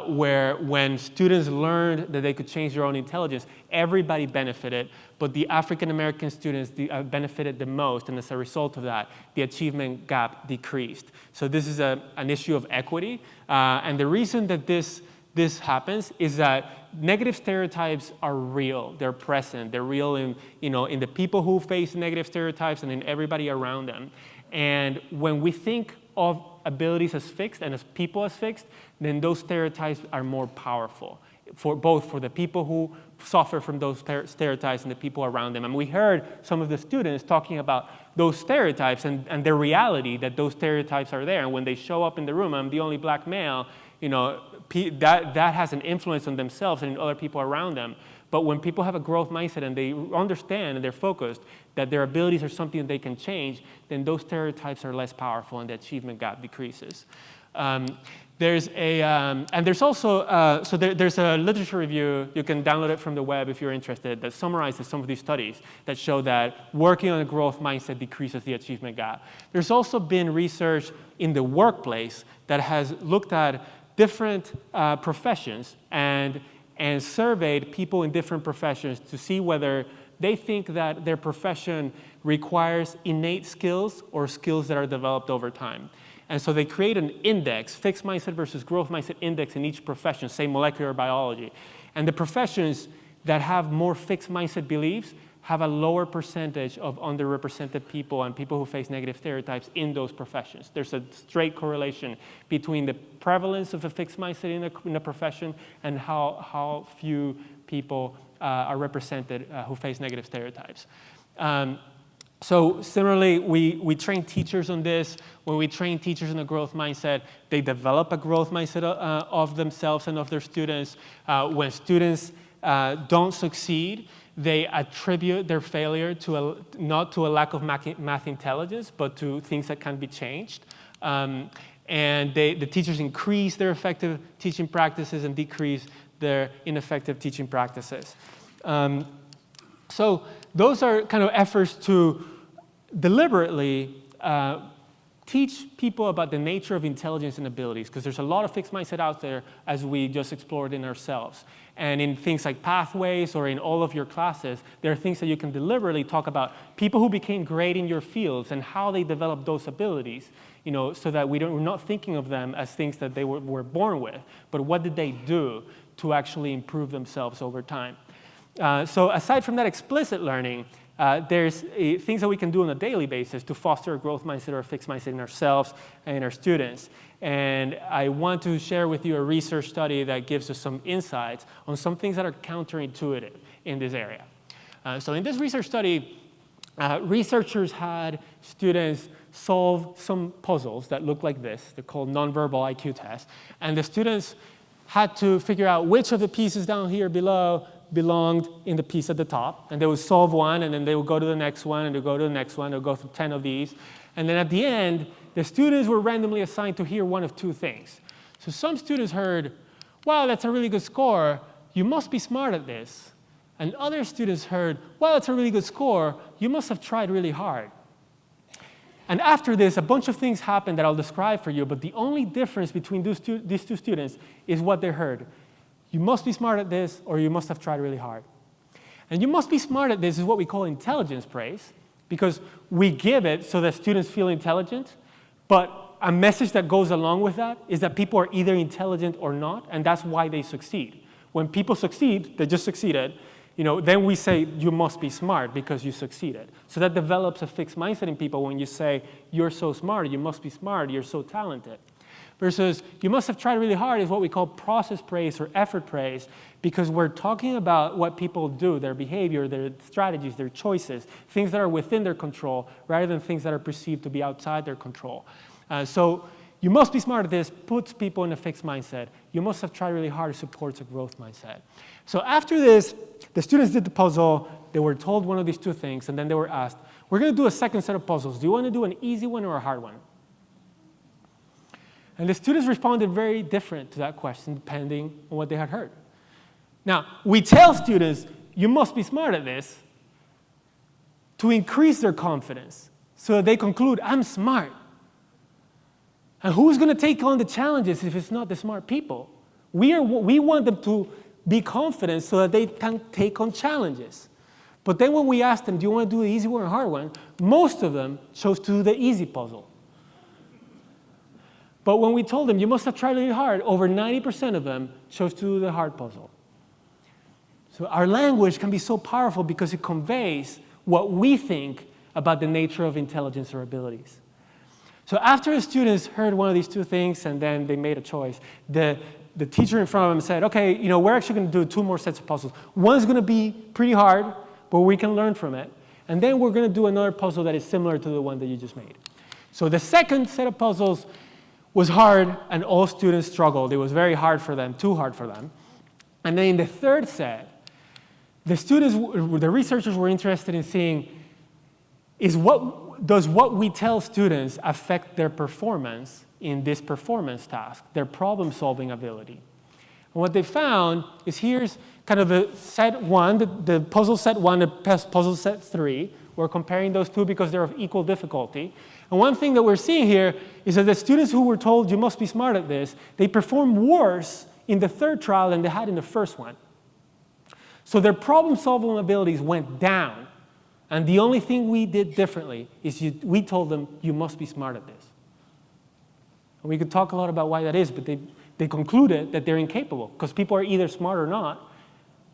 Speaker 2: where when students learned that they could change their own intelligence, everybody benefited, but the African-American students benefited the most, and as a result of that, the achievement gap decreased. So this is an issue of equity, and the reason that this happens is that negative stereotypes are real. They're present. They're real in the people who face negative stereotypes and in everybody around them. And when we think of abilities as fixed and as people as fixed, then those stereotypes are more powerful, both for the people who suffer from those stereotypes and the people around them. And we heard some of the students talking about those stereotypes and the reality that those stereotypes are there. And when they show up in the room, I'm the only black male, that has an influence on themselves and other people around them. But when people have a growth mindset and they understand and they're focused that their abilities are something that they can change, then those stereotypes are less powerful and the achievement gap decreases. There's also there's a literature review. You can download it from the web if you're interested, that summarizes some of these studies that show that working on a growth mindset decreases the achievement gap. There's also been research in the workplace that has looked at different professions and surveyed people in different professions to see whether they think that their profession requires innate skills or skills that are developed over time. And so they create an index, fixed mindset versus growth mindset index in each profession, say molecular biology. And the professions that have more fixed mindset beliefs have a lower percentage of underrepresented people and people who face negative stereotypes in those professions. There's a straight correlation between the prevalence of a fixed mindset in a profession and how few people are represented who face negative stereotypes. So similarly, we train teachers on this. When we train teachers in a growth mindset, they develop a growth mindset of themselves and of their students. When students don't succeed, they attribute their failure not to a lack of math intelligence, but to things that can be changed. And the teachers increase their effective teaching practices and decrease their ineffective teaching practices. So those are kind of efforts to deliberately teach people about the nature of intelligence and abilities, because there's a lot of fixed mindset out there, as we just explored in ourselves. And in things like pathways or in all of your classes, there are things that you can deliberately talk about people who became great in your fields and how they developed those abilities, so that we're not thinking of them as things that they were born with, but what did they do to actually improve themselves over time. So aside from that explicit learning, there's things that we can do on a daily basis to foster a growth mindset or a fixed mindset in ourselves and in our students. And I want to share with you a research study that gives us some insights on some things that are counterintuitive in this area. So in this research study, researchers had students solve some puzzles that look like this. They're called nonverbal IQ tests. And the students had to figure out which of the pieces down here below belonged in the piece at the top. And they would solve one, and then they would go to the next one, and they'd go to the next one. They'll go through 10 of these. And then at the end, the students were randomly assigned to hear one of two things. So some students heard,
Speaker 3: wow, that's a really good score. You must be smart at this. And other students heard, well, it's a really good score. You must have tried really hard. And after this, a bunch of things happened that I'll describe for you, but the only difference between these two students is what they heard. You must be smart at this, or you must have tried really hard. And you must be smart at this is what we call intelligence praise, because we give it so that students feel intelligent, but a message that goes along with that is that people are either intelligent or not, and that's why they succeed. When people succeed, they just succeeded, then we say you must be smart because you succeeded. So that develops a fixed mindset in people when you say you're so smart, you must be smart, you're so talented. Versus you must have tried really hard is what we call process praise or effort praise, because we're talking about what people do, their behavior, their strategies, their choices, things that are within their control rather than things that are perceived to be outside their control. So you must be smart at this puts people in a fixed mindset. You must have tried really hard supports a growth mindset. So after this, the students did the puzzle. They were told one of these two things, and then they were asked, we're going to do a second set of puzzles. Do you want to do an easy one or a hard one? And the students responded very different to that question depending on what they had heard. Now, we tell students, you must be smart at this to increase their confidence so that they conclude, I'm smart. And who's going to take on the challenges if it's not the smart people? We want them to be confident so that they can take on challenges. But then when we ask them, do you want to do the easy one or hard one? Most of them chose to do the easy puzzle. But when we told them, you must have tried really hard, over 90% of them chose to do the hard puzzle. So our language can be so powerful because it conveys what we think about the nature of intelligence or abilities. So after the students heard one of these two things and then they made a choice, the teacher in front of them said, okay, we're actually going to do two more sets of puzzles. One's going to be pretty hard, but we can learn from it. And then we're going to do another puzzle that is similar to the one that you just made. So the second set of puzzles was hard, and all students struggled. It was very hard for them, too hard for them. And then in the third set, the researchers were interested in seeing, does what we tell students affect their performance in this performance task, their problem-solving ability? And what they found is here's kind of the set one, the puzzle set one, the puzzle set three. We're comparing those two because they're of equal difficulty. And one thing that we're seeing here is that the students who were told you must be smart at this, they performed worse in the third trial than they had in the first one. So their problem-solving abilities went down. And the only thing we did differently is we told them, you must be smart at this. And we could talk a lot about why that is, but they concluded that they're incapable, because people are either smart or not,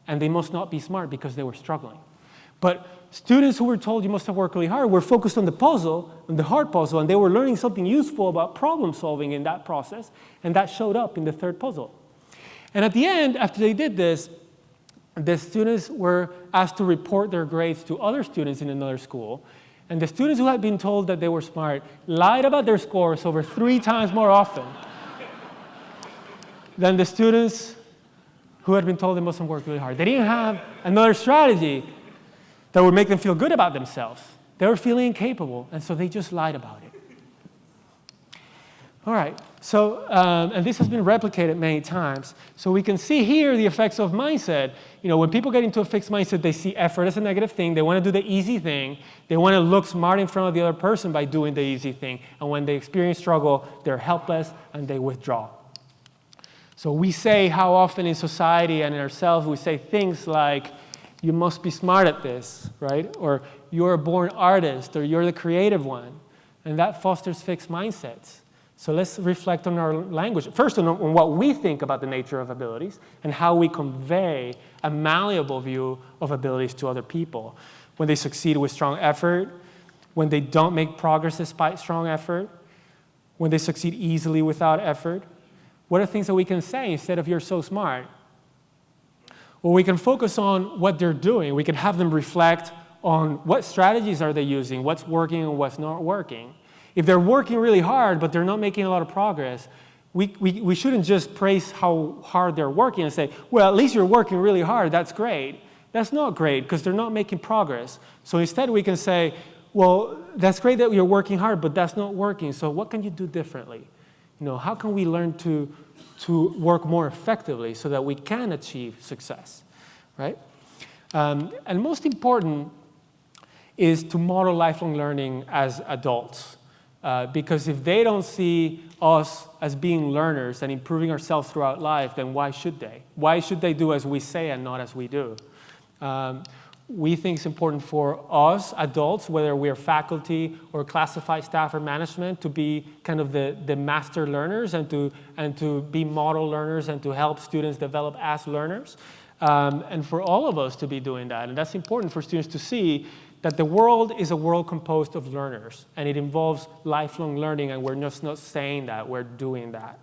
Speaker 3: and they must not be smart because they were struggling. But students who were told you must have worked really hard were focused on the puzzle, on the hard puzzle, and they were learning something useful about problem solving in that process, and that showed up in the third puzzle. And at the end, after they did this, the students were asked to report their grades to other students in another school, and the students who had been told that they were smart lied about their scores over 3 times more often than the students who had been told they must have worked really hard. They didn't have another strategy that would make them feel good about themselves. They were feeling incapable, and so they just lied about it. All right, so, and this has been replicated many times. So we can see here the effects of mindset. When people get into a fixed mindset, they see effort as a negative thing. They want to do the easy thing. They want to look smart in front of the other person by doing the easy thing. And when they experience struggle, they're helpless and they withdraw. So we say how often in society and in ourselves, we say things like, you must be smart at this, right? Or you're a born artist, or you're the creative one. And that fosters fixed mindsets. So let's reflect on our language. First, on what we think about the nature of abilities and how we convey a malleable view of abilities to other people. When they succeed with strong effort, when they don't make progress despite strong effort, when they succeed easily without effort. What are things that we can say instead of you're so smart? Well, we can focus on what they're doing. We can have them reflect on what strategies are they using, what's working and what's not working. If they're working really hard, but they're not making a lot of progress, we shouldn't just praise how hard they're working and say, well, at least you're working really hard, that's great. That's not great, because they're not making progress. So instead we can say, well, that's great that you're working hard, but that's not working, so what can you do differently? How can we learn to work more effectively so that we can achieve success, right? And most important is to model lifelong learning as adults. Because if they don't see us as being learners and improving ourselves throughout life, then why should they? Why should they do as we say and not as we do? We think it's important for us, adults, whether we're faculty or classified staff or management, to be kind of the master learners and to be model learners and to help students develop as learners. And for all of us to be doing that. And that's important for students to see that the world is a world composed of learners, and it involves lifelong learning, and we're just not saying that, we're doing that.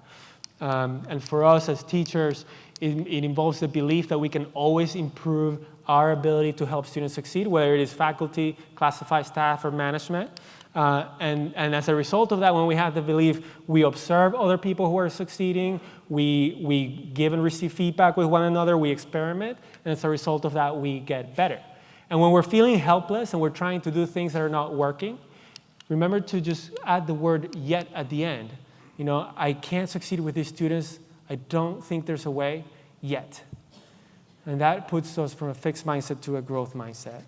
Speaker 3: And for us as teachers, it involves the belief that we can always improve our ability to help students succeed, whether it is faculty, classified staff, or management. And as a result of that, when we have the belief, we observe other people who are succeeding, we give and receive feedback with one another, we experiment, and as a result of that, we get better. And when we're feeling helpless and we're trying to do things that are not working, remember to just add the word yet at the end. I can't succeed with these students. I don't think there's a way yet. And that puts us from a fixed mindset to a growth mindset.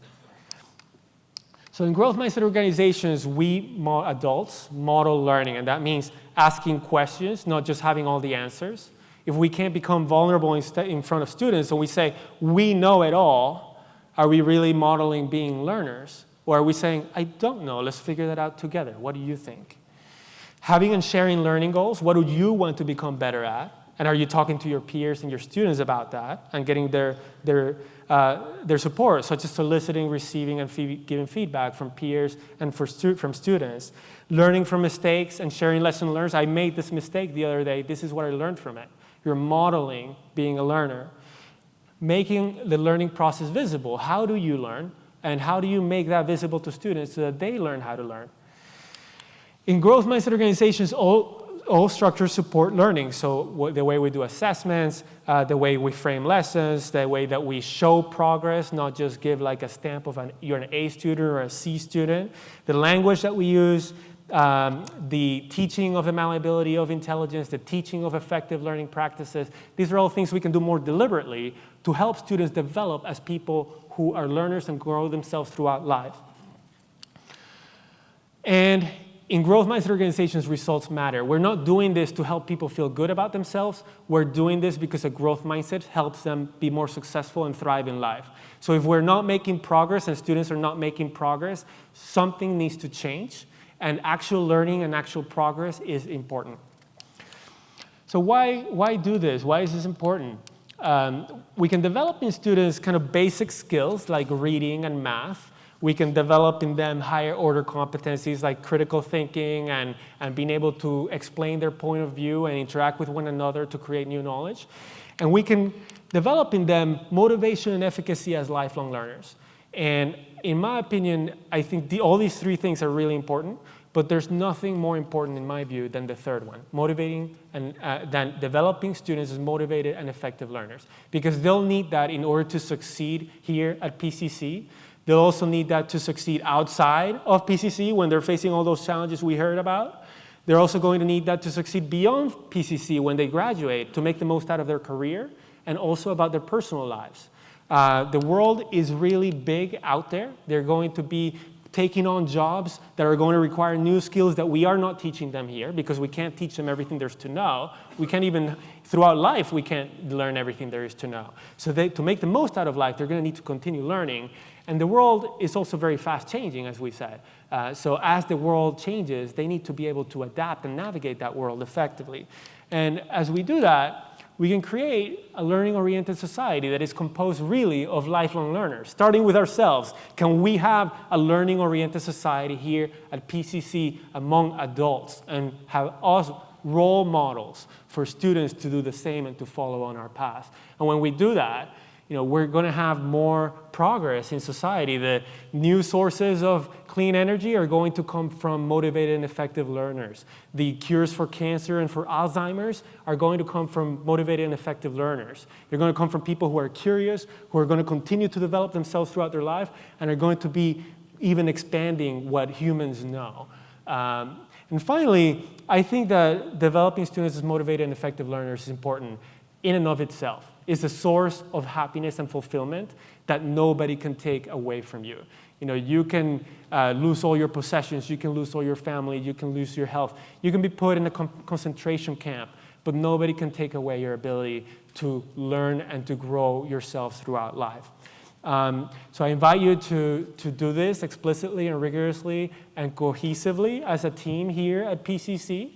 Speaker 3: So in growth mindset organizations, we adults model learning, and that means asking questions, not just having all the answers. If we can't become vulnerable in front of students and we say, we know it all, are we really modeling being learners? Or are we saying, I don't know, let's figure that out together. What do you think? Having and sharing learning goals, what do you want to become better at? And are you talking to your peers and your students about that and getting their support, such as soliciting, receiving, and giving feedback from peers and from students? Learning from mistakes and sharing lesson learned. I made this mistake the other day. This is what I learned from it. You're modeling being a learner. Making the learning process visible. How do you learn? And how do you make that visible to students so that they learn how to learn? In growth mindset organizations, all structures support learning. So the way we do assessments, the way we frame lessons, the way that we show progress, not just give like a stamp of you're an A student or a C student. The language that we use, the teaching of the malleability of intelligence, the teaching of effective learning practices. These are all things we can do more deliberately to help students develop as people who are learners and grow themselves throughout life. And in growth mindset organizations, results matter. We're not doing this to help people feel good about themselves. We're doing this because a growth mindset helps them be more successful and thrive in life. So if we're not making progress and students are not making progress, something needs to change. And actual learning and actual progress is important. So why do this? Why is this important? We can develop in students kind of basic skills like reading and math. We can develop in them higher order competencies like critical thinking and being able to explain their point of view and interact with one another to create new knowledge. And we can develop in them motivation and efficacy as lifelong learners. And in my opinion, I think all these three things are really important, but there's nothing more important in my view than the third one, motivating and than developing students as motivated and effective learners, because they'll need that in order to succeed here at PCC. They'll also need that to succeed outside of PCC when they're facing all those challenges we heard about. They're also going to need that to succeed beyond PCC when they graduate, to make the most out of their career and also about their personal lives. The world is really big out there. They're going to be taking on jobs that are going to require new skills that we are not teaching them here, because we can't teach them everything there's to know. We can't even, throughout life, we can't learn everything there is to know. So to make the most out of life, they're going to need to continue learning. And the world is also very fast changing, as we said. So as the world changes, they need to be able to adapt and navigate that world effectively. And as we do that, we can create a learning-oriented society that is composed really of lifelong learners, starting with ourselves. Can we have a learning-oriented society here at PCC among adults and have us role models for students to do the same and to follow on our path? And when we do that, we're going to have more progress in society. The new sources of clean energy are going to come from motivated and effective learners. The cures for cancer and for Alzheimer's are going to come from motivated and effective learners. They're going to come from people who are curious, who are going to continue to develop themselves throughout their life, and are going to be even expanding what humans know. And finally, I think that developing students as motivated and effective learners is important in and of itself. It's a source of happiness and fulfillment that nobody can take away from you. You know, you can lose all your possessions, you can lose all your family, you can lose your health, you can be put in a concentration camp, but nobody can take away your ability to learn and to grow yourself throughout life. So I invite you to do this explicitly and rigorously and cohesively as a team here at PCC.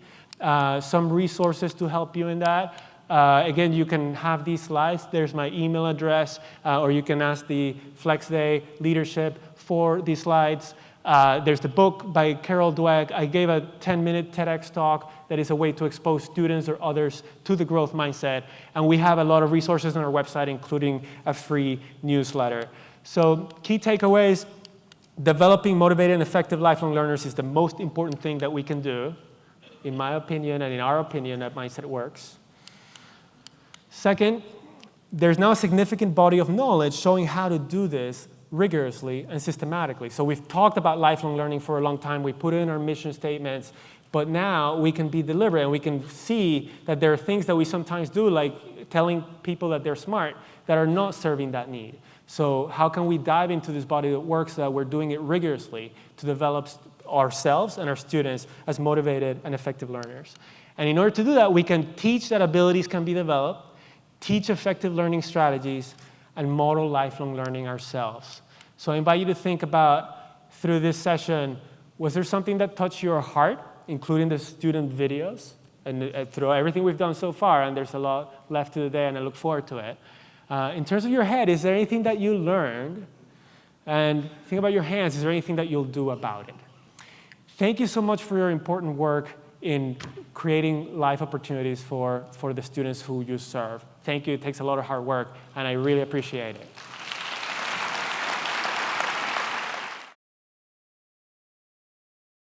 Speaker 3: Some resources to help you in that. Again, you can have these slides. There's my email address, or you can ask the Flex Day leadership for these slides. There's the book by Carol Dweck. I gave a 10-minute TEDx talk that is a way to expose students or others to the growth mindset. And we have a lot of resources on our website, including a free newsletter. So key takeaways, developing motivated and effective lifelong learners is the most important thing that we can do, in my opinion and in our opinion at Mindset Works. Second, there's now a significant body of knowledge showing how to do this rigorously and systematically. So we've talked about lifelong learning for a long time. We put it in our mission statements. But now we can be deliberate and we can see that there are things that we sometimes do, like telling people that they're smart, that are not serving that need. So how can we dive into this body that works so that we're doing it rigorously to develop ourselves and our students as motivated and effective learners? And in order to do that, we can teach that abilities can be developed, teach effective learning strategies, and model lifelong learning ourselves. So I invite you to think about, through this session, was there something that touched your heart, including the student videos, and through everything we've done so far, and there's a lot left to the day, and I look forward to it. In terms of your head, is there anything that you learned? And think about your hands, is there anything that you'll do about it? Thank you so much for your important work in creating life opportunities for the students who you serve. Thank you, it takes a lot of hard work, and I really appreciate it.